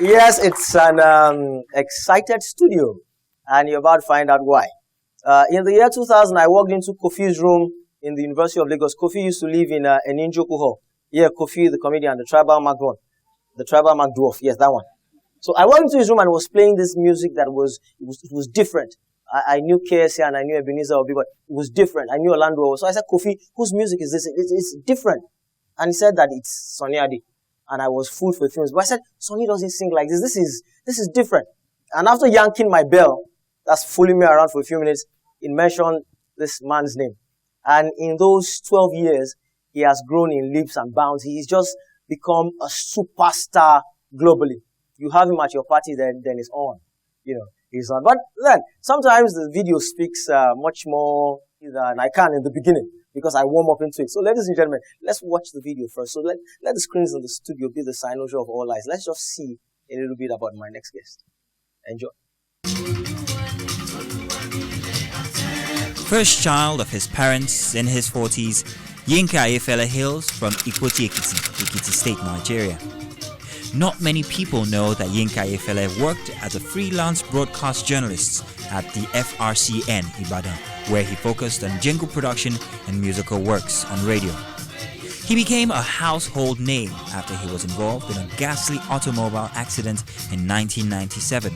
Yes, it's an excited studio, and you're about to find out why. In the year 2000, I walked into Kofi's room in the University of Lagos. Kofi used to live in Eninjoku Hall. Yeah, Kofi, the comedian, the tribal Mark Dwarf. Yes, that one. So I walked into his room and was playing this music that was different. I knew KSA and I knew Ebenezer Obi, but it was different. I knew Orlando. So I said, Kofi, whose music is this? It's different. And he said that it's Sonny Adi. And I was fooled for things. But I said, Sonny doesn't sing like this. This is different. And after yanking my bell, that's fooling me around for a few minutes, it mentioned this man's name. And in those 12 years, he has grown in leaps and bounds. He's just become a superstar globally. You have him at your party, then it's on. He's on. But then, sometimes the video speaks much more than I can in the beginning, because I warm up into it. So ladies and gentlemen, let's watch the video first. So let the screens in the studio be the cynosure of all eyes. Let's just see a little bit about my next guest. Enjoy. First child of his parents in his 40s, Yinka Ayefele hails from Ikoti Ekiti State, Nigeria. Not many people know that Yinka Ayefele worked as a freelance broadcast journalist at the FRCN Ibadan, where he focused on jingle production and musical works on radio. He became a household name after he was involved in a ghastly automobile accident in 1997.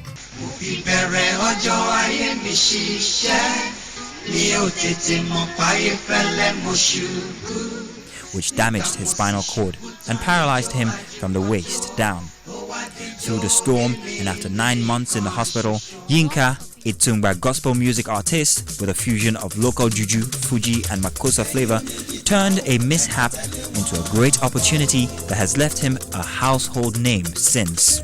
Which damaged his spinal cord and paralyzed him from the waist down. Through the storm and after 9 months in the hospital, Yinka, a Tumba gospel music artist with a fusion of local juju, Fuji and Makosa flavor, turned a mishap into a great opportunity that has left him a household name since.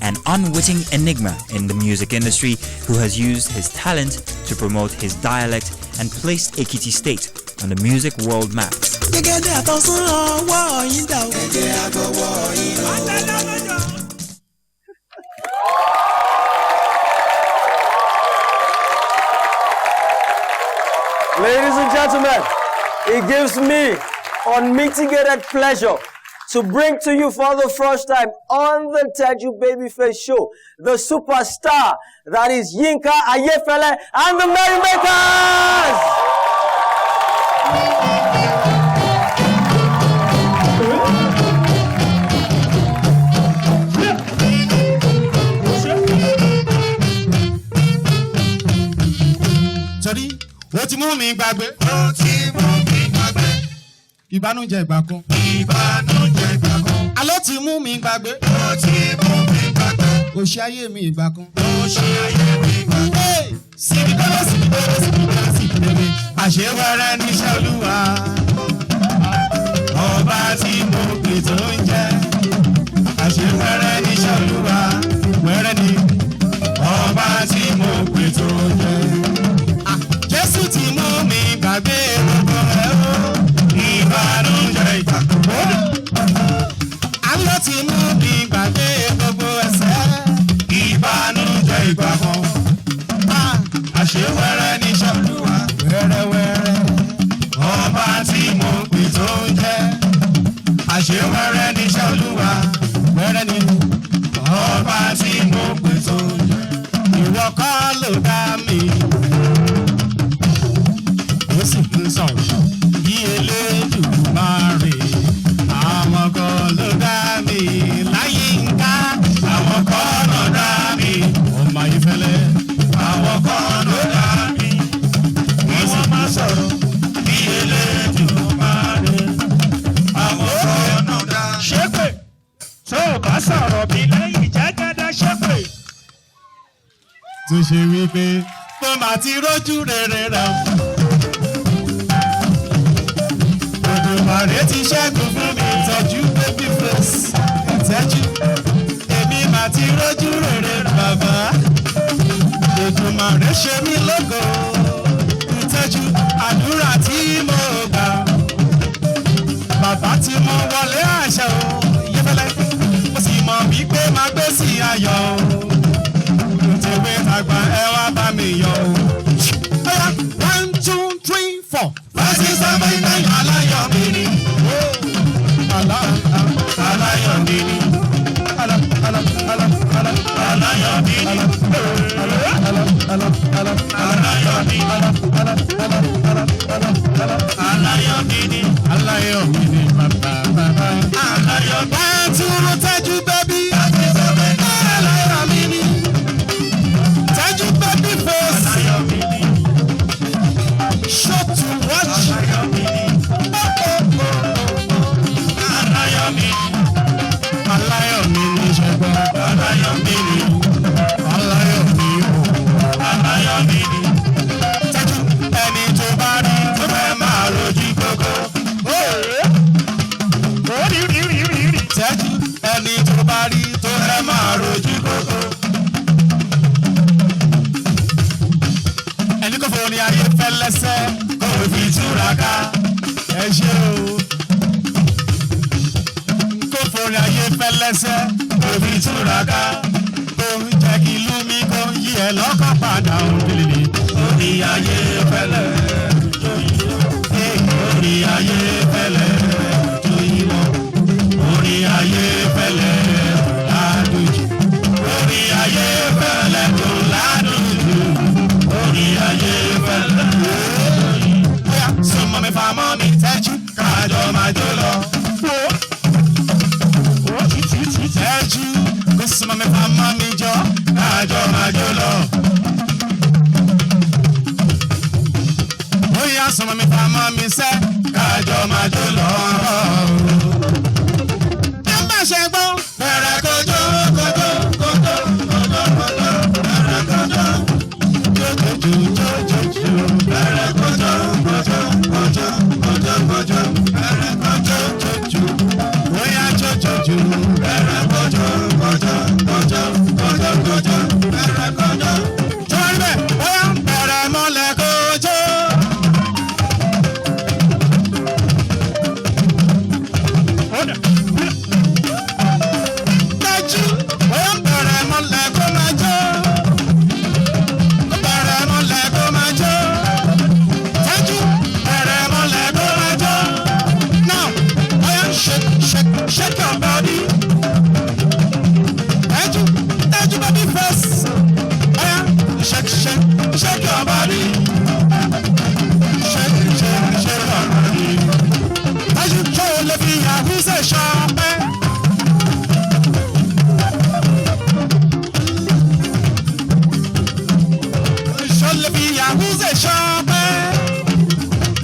An unwitting enigma in the music industry who has used his talent to promote his dialect and placed Ekiti State on the music world maps. Ladies and gentlemen, it gives me unmitigated pleasure to bring to you for the first time on the Teju Babyface show, the superstar that is Yinka Ayefele and the Merrymakers! Sorry, what you mú mi gbàgbé? Ìbànújẹ́ ìgbà kan. Àló ti mú mi gbàgbé. Òṣì ayé mi ìgbà kan. Síbíkọ́lọ́. Àṣewẹ́rẹ́ níṣẹ́ Olúwa. Ọba tí mo pè tó ń jẹ́. Àṣewẹ́rẹ́ níṣẹ́ Olúwa. Wẹ́rẹ́ ni. Ọba tí mo pè tó ń jẹ́. Jésù ti mú mi gbàgbé gbogbo ẹ̀ o. Ìbànújẹ́ ìgbà kan. Àlọ́ ti mú mi gbàgbé gbogbo ẹ̀ṣẹ̀. Ìbànújẹ́ ìgbà kan. Àṣewẹ́rẹ́ níṣẹ́ Olúwa. Wẹ́rẹ́wẹ́rẹ́. Ọba tí mo pè tó ń jẹ́. Àṣewẹ́rẹ́ níṣẹ́ Olúwa. Wẹ́rẹ́ ni. Ọba tí mo pè tó ń jẹ́. Ìwọ kọ́ ló dá mi. Ó sì ń sọ̀rọ̀. Yí Elédùmarè. Àwọn kan ló dá mi. Láyínká. Àwọn kan ló dá mi. Ọmọ Ayéfẹ́lé. Àwọn kan ló dá mi. Wọ́n máa sọ̀rọ̀. Yí Elédùmarè. Àwọn kan ló dá mi. Ṣépè. Tó o bá sọ̀rọ̀ bí lẹ́yìn jágádá ṣépè. Tó ṣe wípé mo máa ti rójú rere rẹ̀. Òdùmarè ti ṣẹ́gun fún mi. Teju Babyface. Teju. Èmi máa ti rójú rere bàbá. Òdùmarè ṣe mí lógo. Teju. Àdúrà tí mo gbà. Bàbá tí mo wọlé àṣẹ o. Yẹ́fẹ́lẹ́. Mo sì mọ̀ wípé máa gbé sí ayọ̀ o. Tèwé tàgbà ẹ wá bá mi yọ̀ o. 1, 2, 3, 4. Fásitì sábà iná aláyọ̀ mi ni. Aláyọ̀ mi ni. aláyọ̀ mi ni bàbá. Aláyọ̀ bá tún Teju Baby. Aláyọ̀ mi ni. Teju Babyface. Aláyọ̀ mi ni. Show to watch. Aláyọ̀ mi ni. Aláyọ̀ mi ni. Aláyọ̀ mi ni ṣẹ́gbọ́n. Aláyọ̀ mi ni. Aláyọ̀ mi o. Aláyọ̀ mi ni. Teju ẹni tó bá rí tó fẹ́ máa rojú kókó. Teju ẹni tó bá rí tó fẹ́ máa rojú kókó. Ẹni kò fún ní ayé fẹ́ lẹ́sẹ̀ kó fi túraká. Ẹ ṣé o. Kò fún ní ayé fẹ́ lẹ́sẹ̀ kó fi túraká. Kó jẹ́ kí ìlú mi kó yí ẹ lọ́kàn padà òdìlì. Orí ayé fẹ́lẹ́ tó yí wọ́n. Orí ayé fẹ́lẹ́ tó yí wọ́n. Orí ayé fẹ́lẹ́ ládùjù. Orí ayé fẹ́lẹ́ tó ládùjù. Orí ayé fẹ́lẹ́ tó yí. Bóyá súnmọ́ mi fa mọ́ mi Teju kájọ máa jó lọ. Teju kó súnmọ́ mi fa mọ́ mi jọ kájọ máa jó lọ. Bóyá súnmọ́ mi fa mọ́ mi sẹ́ kájọ máa jó lọ. Ẹ má ṣe gbọ́. Bẹ̀rẹ̀ kojú kojú kojú kojú kojú bẹ̀rẹ̀ kojú. Jojojojojo bẹ̀rẹ̀ kojú kojú kojú kojú kojú bẹ̀rẹ̀ kojú jojo. Bóyá jojojo bẹ̀rẹ̀ kojú kojú kojú kojú kojú bẹ̀rẹ̀ kojú. Torí bẹ́ẹ̀ bóyá bẹ̀rẹ̀ mọ́lẹ̀ kojú. Teju bóyá bẹ̀rẹ̀ mọ́lẹ̀ kó máa jó. Bẹ̀rẹ̀ mọ́lẹ̀ kó máa jó. Teju bẹ̀rẹ̀ mọ́lẹ̀ kó máa jó. Now bóyá shake your body. Teju Babyface. Bóyá shake your body. Shake your body. Teju ṣé o lè fi yahoo ṣe ṣọpẹ́? Ṣé o lè fi yahoo ṣe ṣọpẹ́?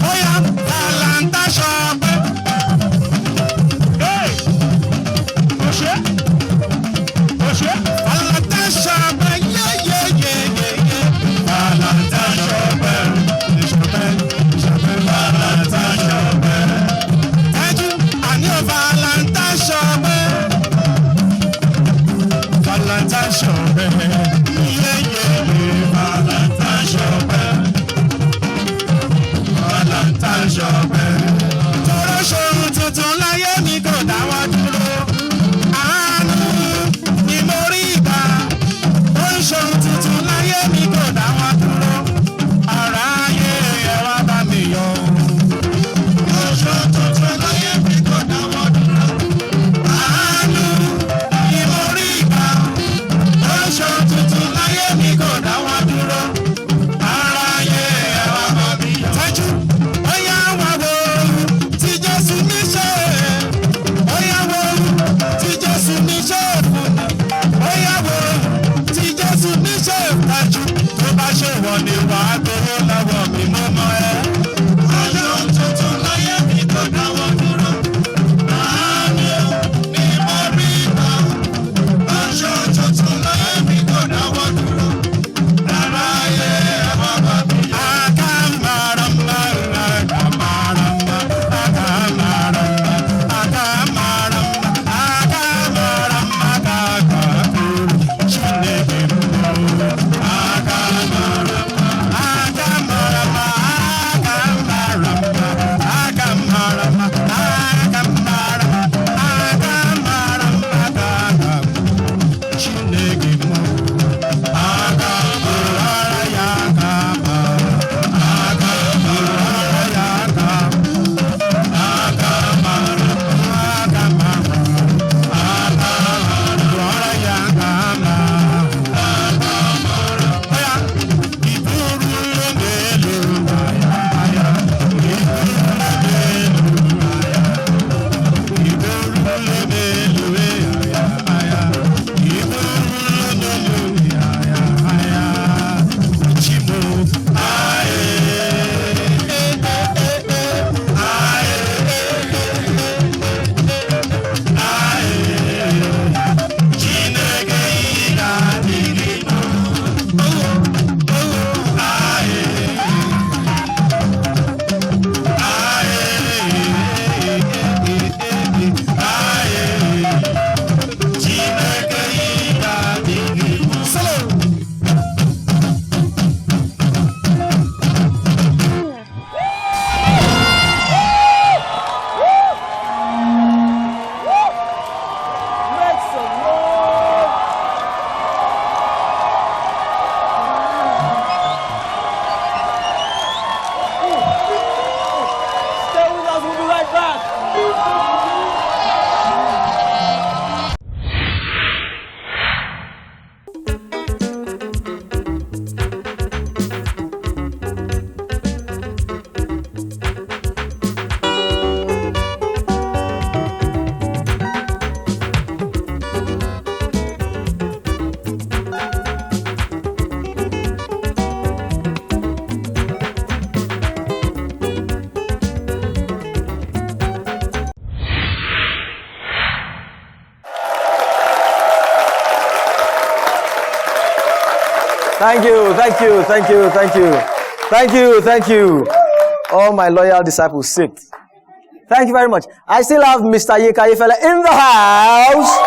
Bóyá Valanta ṣọpẹ́. Valanta ṣọpẹ́ yéyéyéyé. Valanta ṣọpẹ́. Valanta ṣọpẹ́. Teju àní o Valanta ṣọpẹ́. Valanta ṣọpẹ́. Yéyéyé. Valanta ṣọpẹ́. Valanta ṣọpẹ́. Tóró ṣòro tuntun láyé mi kò dáwọ́ dúró. Àánú ni mo rí ìgbà. Ó ń ṣòro tuntun láyé mi kò dáwọ́ dúró. Ará ayé ẹ wá bá mi yọ̀. Ó ń ṣòro tuntun láyé mi kò dáwọ́ dúró. Àánú ni mo rí ìgbà. Ó ń ṣòro tuntun láyé mi kò dáwọ́ dúró. Ará ayé ẹ wá bá mi yọ̀. Teju bóyá wà wo tí Jésù mi ṣe. Bóyá wo tí Jésù mi ṣe fún mi. Bóyá wo tí Jésù mi ṣe Teju. Tó bá ṣe wọ̀ ni wàá gbowó lọ́wọ́ mi mú mọ́ ẹ. Ọjọ́ tuntun láyé mi kò dáwọ́ dúró. Àánú ni mo rí gbà. Ọjọ́ tuntun láyé mi kò dáwọ́ dúró. Ará ayé ẹ wá bá mi yọ̀. Akamarama, akamarama, akamarama. Thank you, thank you, thank you, thank you. Thank you, thank you. All my loyal disciples sit. Thank you very much. I still have Mr. Yinka Ayefele in the house.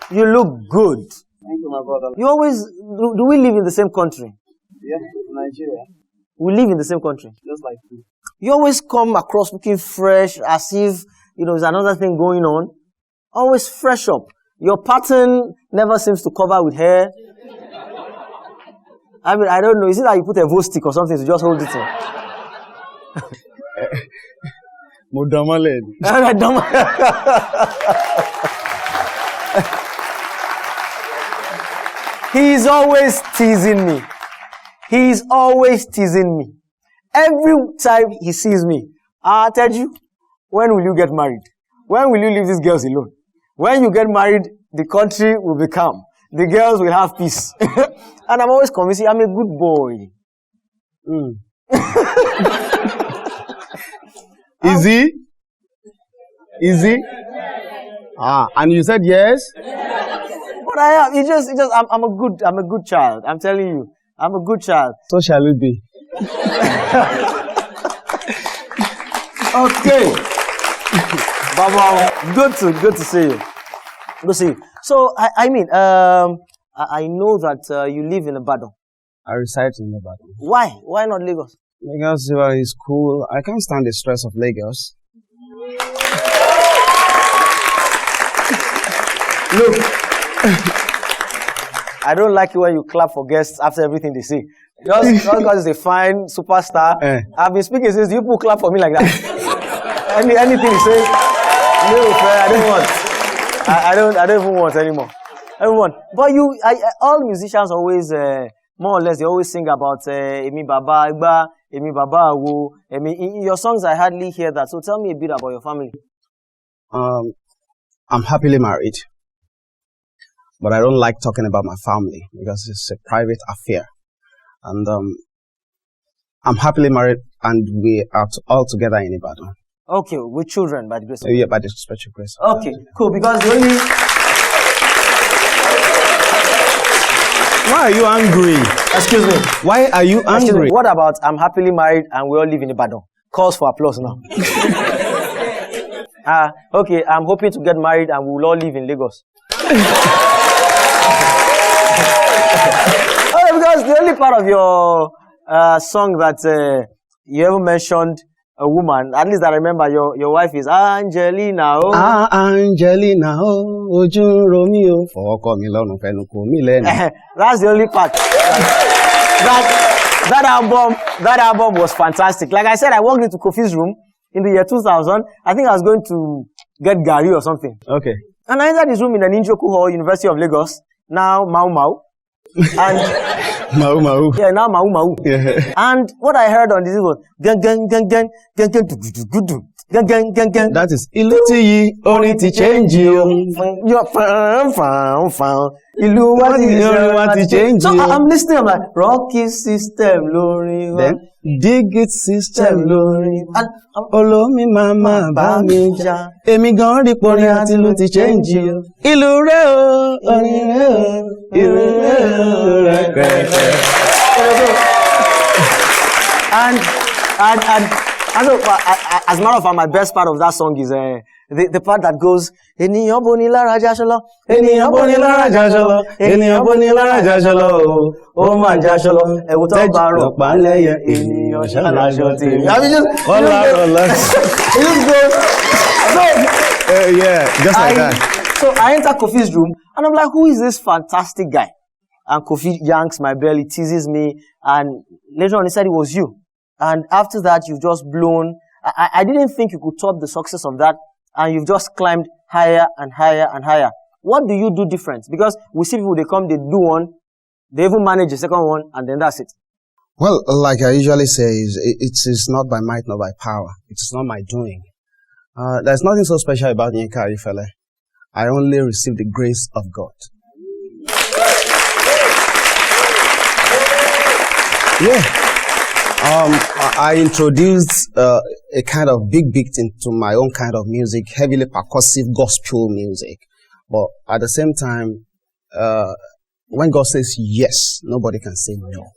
You look good. Thank you, my brother. You always, do we live in the same country? Yeah, Nigeria. We live in the same country. Just like you. You always come across looking fresh, as if, there's another thing going on. Always fresh up. Your pattern never seems to cover with hair. I mean, I don't know. Is it that you put a vote stick or something to just hold it in? He's always teasing me. He's always teasing me. Every time he sees me, Teju, when will you get married? When will you leave these girls alone? When you get married, the country will be calm. The girls will have peace. And I'm always convinced I'm a good boy. Is he? Is he? And you said yes? But I am. I'm a good child. I'm telling you. I'm a good child. So shall it be. Okay. Baba, good to see you. Good to see you. So, I know that you live in Ibadan. I reside in Ibadan. Why? Why not Lagos? Lagos is cool. I can't stand the stress of Lagos. Look, I don't like it when you clap for guests after everything they say. Just because it's a fine superstar. I've been speaking since you people clap for me like that. Anything you say, no, I don't want. I don't even want anymore. Everyone, but all musicians always, more or less, they always sing about Emi Baba Igba, Emi Baba Awo. In your songs, I hardly hear that. So tell me a bit about your family. I'm happily married, but I don't like talking about my family because it's a private affair. And I'm happily married, and we are all together in Ibadan. Okay, with children, by the grace of God. Yeah, by the special grace. Okay, cool. Because the only. Why are you angry? Excuse me. Why are you angry? What about I'm happily married and we all live in Ibadan? Calls for applause now. Okay, I'm hoping to get married and we will all live in Lagos. Because the only part of your song that you ever mentioned a woman, at least I remember your wife is Angelina. Angelina, Ojun Romeo. That's the only part. That album was fantastic. Like I said, I walked into Kofi's room in the year 2000. I think I was going to get Gary or something. Okay. And I entered his room in the Ninjoku Hall, University of Lagos. Now Mau Mau. And Mau Mau. Yeah, now Mau Mau. Yeah. And what I heard on this was gang gang gang gang gang gang gang gang gang gang. That is Iluti only to change you. You're found. Ilu what to change you. So I'm listening. I'm like Rocky System Lori. Then Dig It System Lori. Olomi Mama Bamija. Emi gan ri pori ati lu ti change you. Ilu re o, orin re o, ilu re o, rẹpẹtẹ. And so, as a matter of fact, my best part of that song is the part that goes, Eniyan boni lara jasolo, Eniyan boni lara jasolo, Eniyan boni lara jasolo, O ma jasolo, ewu to ba ro pa leye, Eniyan shalajo ti. I mean, just goes. Yeah, just like that. So I enter Kofi's room, and I'm like, who is this fantastic guy? And Kofi yanks my belly, teases me, and later on he said it was you. And after that, you've just blown. I didn't think you could top the success of that, and you've just climbed higher and higher and higher. What do you do different? Because we see people, they come, they do one, they even manage the second one, and then that's it. Well, like I usually say, it is not by might, not by power. It is not my doing. There's nothing so special about Yinka Ayefele. I only receive the grace of God. Yeah. I introduced a a kind of big into my own kind of music, heavily percussive gospel music. But at the same time, when God says yes, nobody can say no.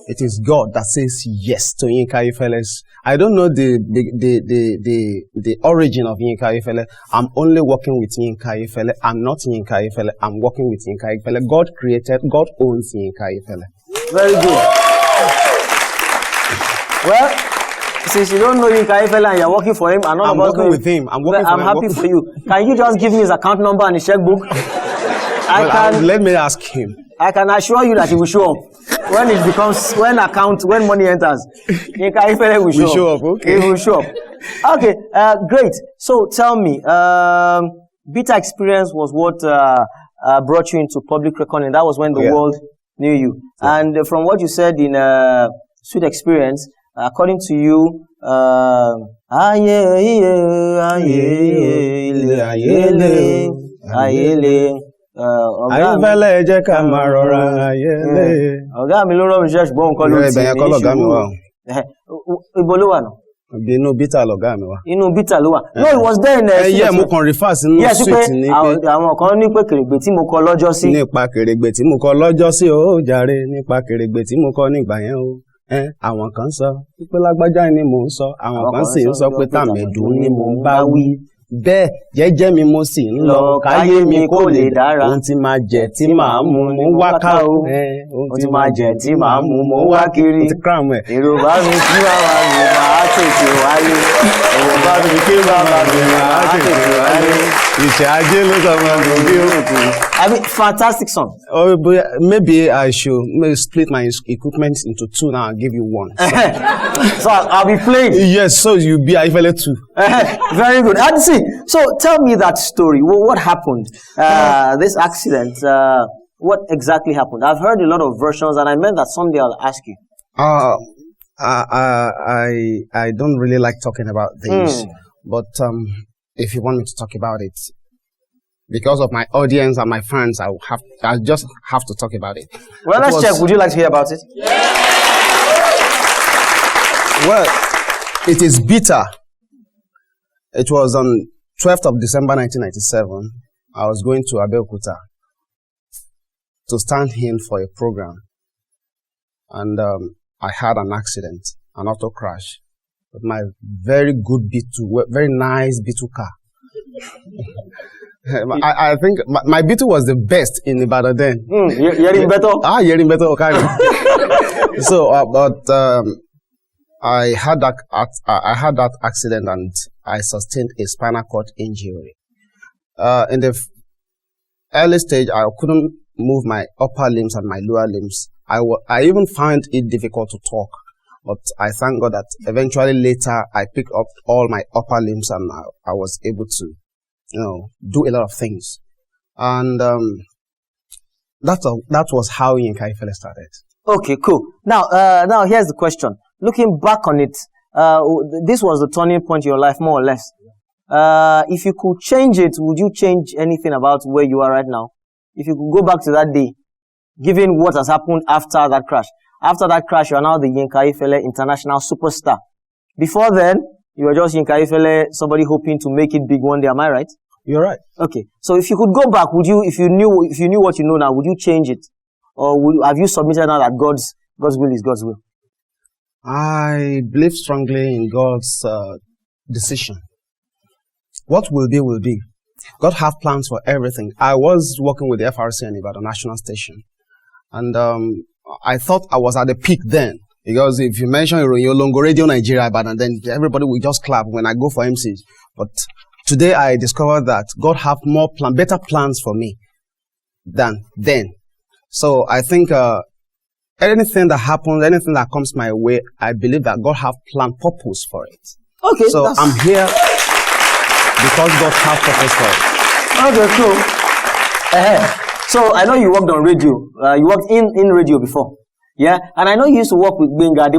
It is God that says yes to Yinka Ayefele's. I don't know the origin of Yinka Ayefele. I'm only working with Yinka Ayefele. I'm not Yinka Ayefele. I'm working with Yinka Ayefele. God owns Yinka Ayefele. Very good. Well, since you don't know Yinka Ayefele and you're working for him, and I'm working with him. I'm happy for you. Can you just give me his account number and his checkbook? Let me ask him. I can assure you that he will show up. When money enters, Yinka Ayefele will show up. Okay. He will show up. Okay, great. So tell me, beta experience was what brought you into public reckoning. That was when the world knew you. Yeah. And from what you said in Sweet Experience, according to you, Ayefele jẹ́ ká máa rọra ayele. Ọ̀gá mi ló rọ̀ mi ṣe ṣùgbọ́n nǹkan ló ti ní ìṣòro. Ibo ló wà náà? Inú bítà lọ̀gá mi wà. Inú bítà ló wà. No, it was there in mo kàn refer sínú suite ní pé. Àwọn kan ní pé kèrègbè tí mo kọ lọ́jọ́ sí. Nípa kèrègbè tí mo kọ lọ́jọ́ sí ó jàre, nípa kèrègbè tí mo kọ nígbà yẹn o. Àwọn kan sọ pé lágbájá ni mò ń sọ, àwọn kan sì ń sọ pé tàmẹ̀dùn ni mò ń bá wí. Bẹ́ẹ̀ jẹ́jẹ́ mi mo sì ń lọ káyé mi kó lè dára. Ohun tí máa jẹ tí màá mú mo wá ká o. Ohun tí máa jẹ tí màá mú mo wá kiri. Èrò bá mi kí bàbá mi máa tètè wáyé. Èrò bá mi kí bàbá mi máa tètè wáyé. Ìṣẹ́ ajé ló sọ fún mi bí òkú. I mean, fantastic song. Oh, but maybe I should split my equipment into two now and give you one. So I'll be playing. Yes, so you'll be Ayefele too. Very good. So tell me that story. What happened? This accident. What exactly happened? I've heard a lot of versions, and I meant that someday I'll ask you. I don't really like talking about things, but if you want me to talk about it, because of my audience and my fans, I just have to talk about it. Well, let's check. Would you like to hear about it? Yeah. Well, it is bitter. It was on 12th of December 1997. I was going to Abeokuta to stand in for a program. And I had an accident, an auto crash, with my very good B2, very nice B2 car. I think my B2 was the best in Ibadan then. Hearing better? Hearing better, okay. So, I had that accident and I sustained a spinal cord injury. In the early stage, I couldn't move my upper limbs and my lower limbs. I even found it difficult to talk, but I thank God that eventually later I picked up all my upper limbs and I was able to, do a lot of things. And that was how Yinka Ayefele started. Okay, cool. Now here's the question. Looking back on it, this was the turning point in your life, more or less. If you could change it, would you change anything about where you are right now? If you could go back to that day, given what has happened after that crash. After that crash, you are now the Yinka Ayefele international superstar. Before then, you were just Yinka Ayefele, somebody hoping to make it big one day. Am I right? You're right. Okay. So if you could go back, would you, if you knew what you know now, would you change it? Or have you submitted now that God's will is God's will? I believe strongly in God's decision. What will be, will be. God have plans for everything. I was working with the FRC and about the national station. And I thought I was at the peak then. Because if you mention Yolongo Radio Nigeria, and then everybody will just clap when I go for MCs. But today I discovered that God have better plans for me than then. So I think anything that happens, anything that comes my way, I believe that God have planned purpose for it. Okay. So I'm here because God have purpose for it. Okay, cool. So I know you worked on radio. You worked in radio before. Yeah? And I know you used to work with Gingka.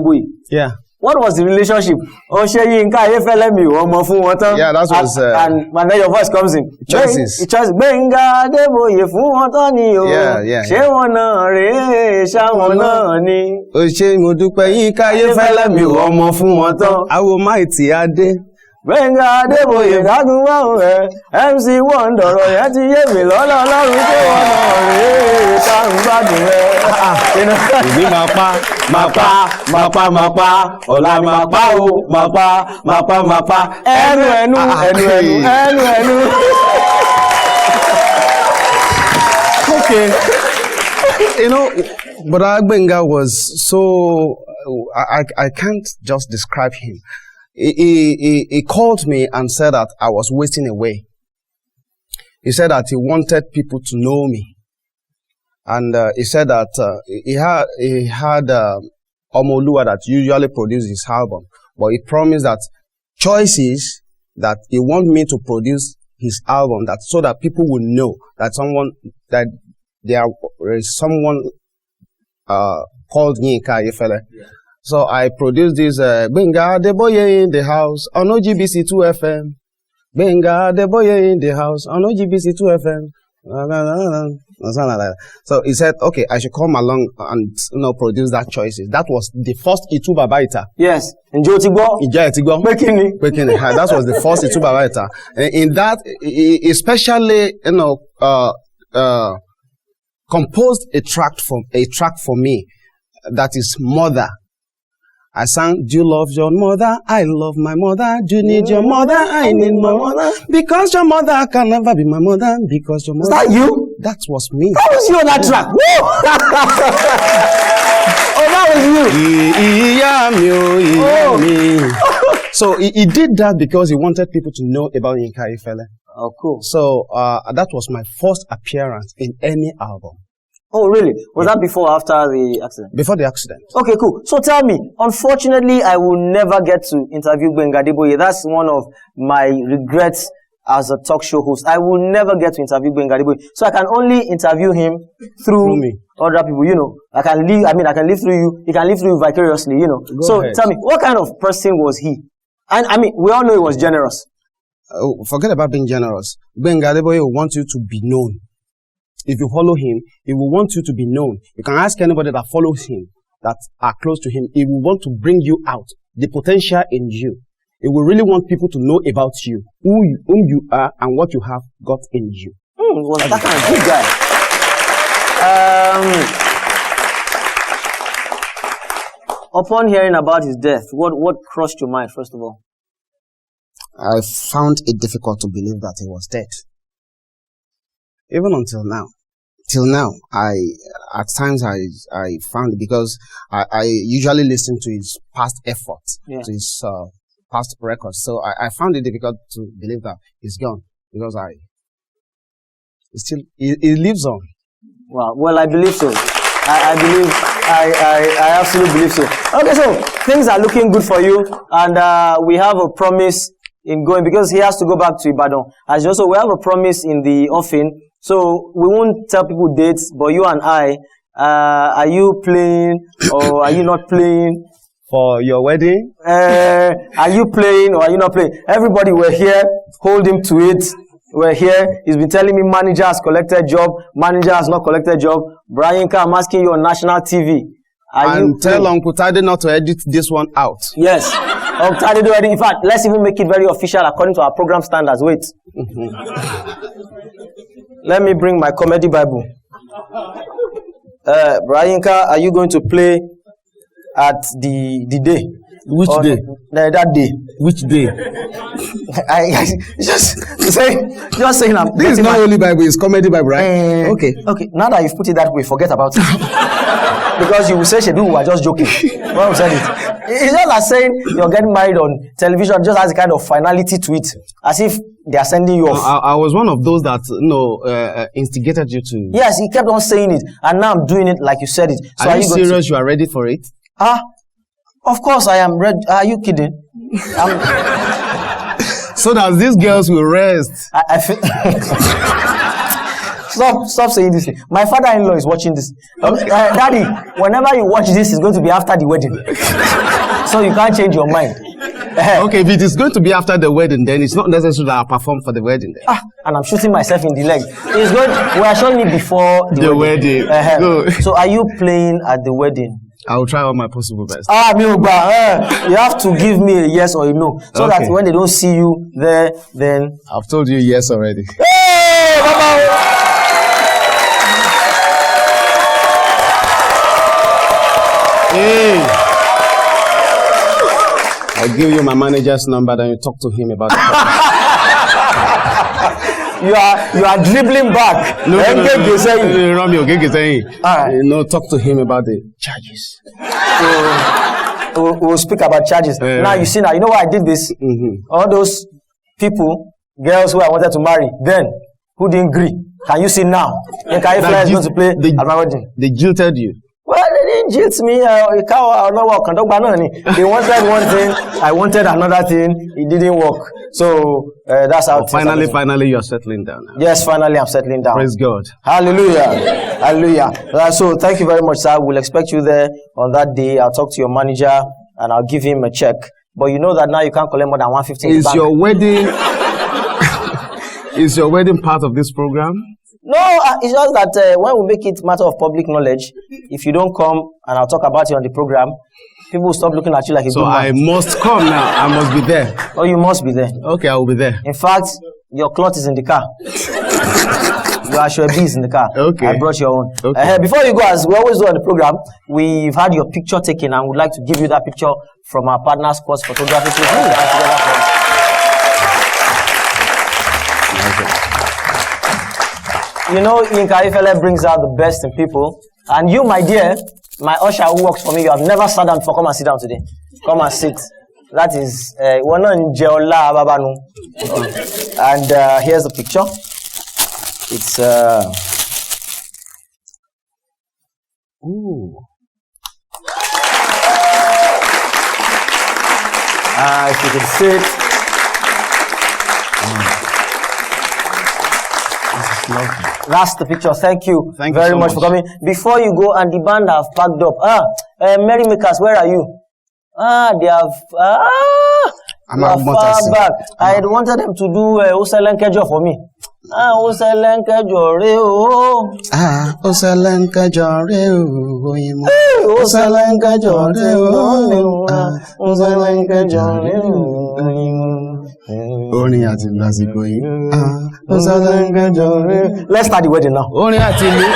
Yeah. What was the relationship? Oh, Yinka Ayefele mi omo fún wọn tán. Yeah, that was. And then your voice comes in. Choices. Gbenga Adeboye fún wọn tán ni o. Yeah. Ṣé wọn náà rèé, ṣá wọn náà ni. Ó ṣé mo dúpẹ́ Yinka Ayefele mi ọmọ fún wọn tán. Awo Mighty Adé. Gbenga Adeboye dágún wáhùn ẹ̀. MC Wonder ọ̀rọ̀ yẹn ti yé mi lọ́lọ́ Ọlọ́run ṣé wọn náà rèé, ṣá ń gbádùn ẹ̀. Ìbí máa pa, ọ̀la máa pa o, máa pa. Ẹnu. Okay. But Gingka was so, I can't just describe him. He called me and said that I was wasting away. He said that he wanted people to know me. And he said that he had Omoluwa that usually produces his album, but he promised that choices that he want me to produce his album, that so that people will know that there is someone called Yinka Ayefele. Yeah. So I produced this Gingka Adeboye in the house on OGBC 2 FM. Gingka Adeboye in the house on OGBC 2 FM. So he said, okay, I should come along and produce that choices. That was the first Itu Babaita. Yes. Ǹjẹ́ o ti gbọ́? Ǹjẹ́ ẹ ti gbọ́? Pekini. That was the first Itu Babaita. In that, he especially, composed a track for me that is Mother. I sang, do you love your mother? I love my mother. Do you need your mother? I need my mother. Because your mother can never be my mother. Because your mother. Is that you? That was me. That was you on that track. Oh, that was you. So he did that because he wanted people to know about Yinka Ayefele. Oh, cool. So that was my first appearance in any album. Oh, really? Was that before or after the accident? Before the accident. Okay, cool. So tell me, unfortunately, I will never get to interview Gbenga Adeboye. That's one of my regrets as a talk show host. I will never get to interview Gbenga Adeboye. So I can only interview him through me. Other people, I can live through you. He can live through you vicariously, Go ahead. Tell me, what kind of person was he? And we all know he was generous. Forget about being generous. Gbenga Adeboye will want you to be known. If you follow him, he will want you to be known. You can ask anybody that follows him, that are close to him. He will want to bring you out, the potential in you. He will really want people to know about you, whom you are, and what you have got in you. Well, that kind of good guy. Upon hearing about his death, what crossed your mind, first of all? I found it difficult to believe that he was dead. Even until now. Till now, at times I found it because I usually listen to his past efforts, to his past records. So I found it difficult to believe that he's gone because he lives on. Wow. Well, I believe so. I absolutely believe so. Okay, so things are looking good for you, and we have a promise in going because he has to go back to Ibadan. As also, we have a promise in the offing. So we won't tell people dates, but you and I, are you playing or are you not playing? For your wedding? Are you playing or are you not playing? Everybody, we're here. Hold him to it. We're here. He's been telling me manager has collected job. Manager has not collected job. Yinka, I'm asking you on national TV. And tell Uncle Tade not to edit this one out. Yes. Uncle Tade do edit. In fact, let's even make it very official according to our program standards. Wait. Let me bring my comedy Bible. Yinka, are you going to play at the day? Which day? That day. Which day? I just saying I'm. This is not only Bible, it's comedy Bible, right? Okay. Now that you've put it that way, forget about it. Because you will say, Shedu, we are just joking. When we said it. It's just like saying you're getting married on television, just has a kind of finality to it. As if they are sending you off. I was one of those that, instigated you to. Yes, he kept on saying it. And now I'm doing it like you said it. So are you serious? You are ready for it? Of course I am ready. Are you kidding? So that these girls will rest. I feel Stop saying this thing. My father-in-law is watching this. Daddy, whenever you watch this, it's going to be after the wedding. So you can't change your mind. Okay, if it is going to be after the wedding, then it's not necessary that I perform for the wedding. Then. And I'm shooting myself in the leg. It's good. We are showing it before the wedding. So are you playing at the wedding? I will try all my possible best. You have to give me a yes or a no, so that when they don't see you there, then I've told you yes already. Hey, Baba! Hey, I'll give you my manager's number, then you talk to him about it. You are dribbling back. No, talk to him about the charges. We'll speak about charges. Now you see, you know why I did this? All those people, girls who I wanted to marry, then who didn't agree. Can you see now? Yinka Ayefele is going to play at my wedding. They jilted you. Well, they didn't jilt me. They wanted one thing, I wanted another thing. It didn't work. So that's how. Finally, you're settling down now. Yes, finally, I'm settling down. Praise God. Hallelujah. Hallelujah. So thank you very much, sir. We'll expect you there on that day. I'll talk to your manager and I'll give him a check. But you know that now you can't collect more than 150. Is your wedding? Is your wedding part of this program? No, it's just that when we make it matter of public knowledge, if you don't come and I'll talk about it on the program, people will stop looking at you like a good man. So I must come now. I must be there. Oh, you must be there. Okay, I will be there. In fact, your cloth is in the car. Your Ashwebi is in the car. Okay. I brought your own. Okay. Before you go, as we always do on the program, we've had your picture taken and would like to give you that picture from our partner Sports Photography. You know, Yinka Ayefele brings out the best in people. And you, my dear, my usher who works for me, you have never sat down before. Come and sit down today. Come and sit. That is, and here's the picture. It's, if you can see it. That's the picture. Thank you very much for coming. Before you go, and the band have packed up. Merrymakers, where are you? They have. I'm far back. I had wanted them to do Oselenkejo for me. Oselenkejo re o. Oselenkejo re o. Oselenkejo re o. Oselenkejo re o. Orin àti lásìkò yìí. Let's start the wedding now. Orin àti ìlú.